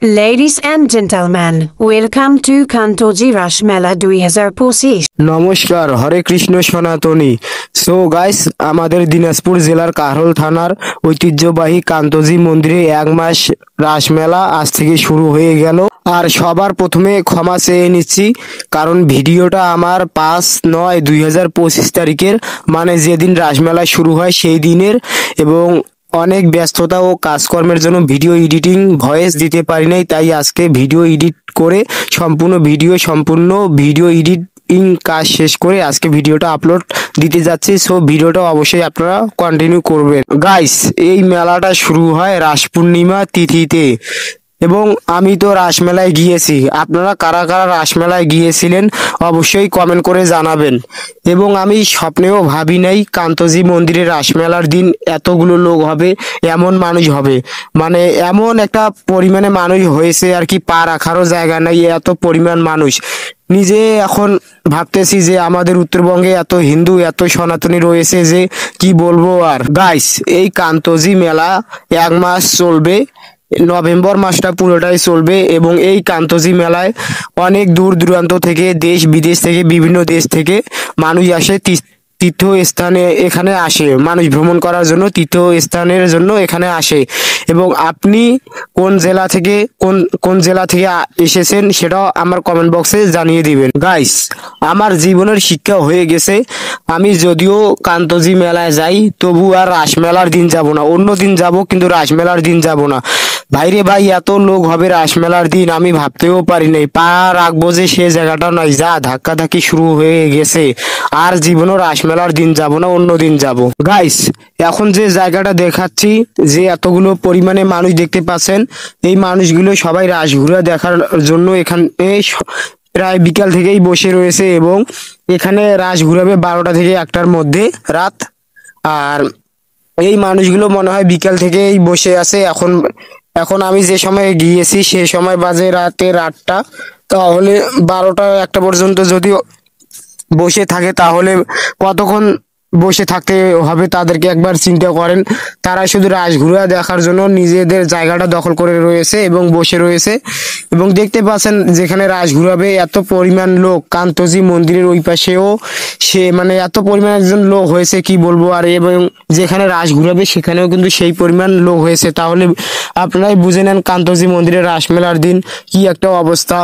Ladies and gentlemen, welcome to Kantoji Rash Mela 2025। নমস্কার, হরে কৃষ্ণ সনাতনী। So guys, আমাদের দিনাজপুর জেলার কাহরোল থানার ঐতিহ্যবাহী কান্তজি মন্দিরে 1 মাস রাসমেলা আজ থেকে শুরু হয়ে গেল। আর সবার প্রথমে ক্ষমা চেয়ে নিচ্ছি, কারণ ভিডিওটা আমার 5/9/2025 তারিখের, মানে যেদিন রাসমেলা শুরু হয় সেই দিনের, এবং অনেক ব্যস্ততা ও কাজকর্মের জন্য ভিডিও এডিটিং ভয়েস দিতে পারি নাই। তাই আজকে ভিডিও এডিট করে সম্পূর্ণ ভিডিও এডিটিং কাজ শেষ করে আজকে ভিডিওটা আপলোড দিতে যাচ্ছি। সো ভিডিওটা অবশ্যই আপনারা কন্টিনিউ করবেন। গাইস, এই মেলাটা শুরু হয় রাস পূর্ণিমা তিথিতে, এবং আমি তো রাসমেলায় গিয়েছি। আপনারা কারা কারা রাসমেলায় গিয়েছিলেন অবশ্যই কমেন্ট করে জানাবেন। এবং আমি স্বপ্নেও ভাবি নাই কান্তজি মন্দিরের রাসমেলার দিন এতগুলো লোক হবে, এমন মানুষ হবে, মানে এমন একটা পরিমাণে মানুষ হয়েছে আর কি, পা রাখারও জায়গা নাই, এত পরিমাণ মানুষ। নিজে এখন ভাবতেছি যে আমাদের উত্তরবঙ্গে এত হিন্দু এত সনাতনী রয়েছে যে কি বলবো আর। গাইস, এই কান্তজি মেলা 1 মাস চলবে, নভেম্বর মাসটা পুরোটাই চলবে। এবং এই কান্তজি মেলায় অনেক দূর দূরান্ত থেকে, দেশ বিদেশ থেকে, বিভিন্ন দেশ থেকে মানুষ আসে, তীর্থস্থানে এখানে আসে, মানুষ ভ্রমণ করার জন্য তীর্থস্থানের জন্য এখানে আসে। এবং আপনি কোন জেলা থেকে এসেছেন সেটাও আমার কমেন্ট বক্সে জানিয়ে দিবেন। গাইস, আমার জীবনের শিক্ষা হয়ে গেছে, আমি যদিও কান্তজি মেলায় যাই তবু আর রাসমেলার দিন যাব না, অন্য দিন যাব, কিন্তু রাসমেলার দিন যাব না। ভাইরে ভাই, এত লোক হবে রাসমেলার দিন আমি ভাবতেও পারি নাই। পা রাখবো যে সে জায়গাটা নাই, যা ধাক্কাধাক্কি শুরু হয়ে গেছে। আর জীবনও রাসমেলার দিন যাব না, অন্য দিন যাব। গাইস, এখন যে জায়গাটা দেখাচ্ছি, যে এতগুলো পরিমাণে মানুষ দেখতে পাচ্ছেন, এই মানুষগুলো সবাই রাসঘুরা দেখার জন্য এখানে প্রায় বিকাল থেকেই বসে রয়েছে। এবং এখানে রাস ঘুরাবে 12টা থেকে 1টার মধ্যে রাত। আর এই মানুষগুলো মনে হয় বিকাল থেকেই বসে আছে। এখন আমি যে সময় গিয়েছি সে সময় বাজে রাতের 8টা, তাহলে 12টা 1টা পর্যন্ত যদি বসে থাকে তাহলে কতক্ষণ বসে থাকতে হবে তাদেরকে একবার চিন্তা করেন। তারা শুধু রাসঘুরা দেখার জন্য নিজেদের জায়গাটা দখল করে রয়েছে এবং বসে রয়েছে। এবং দেখতে পাচ্ছেন যেখানে রাস ঘুরাবে এত পরিমাণ লোক, কান্তজি মন্দিরের ওই পাশেও মানে এত পরিমাণ একজন লোক হয়েছে কি বলবো আর। এবং যেখানে রাস ঘুরাবে সেখানেও কিন্তু সেই পরিমাণ লোক হয়েছে। তাহলে আপনারাই বুঝে নেন কান্তজি মন্দিরের রাসমেলার দিন কি একটা অবস্থা।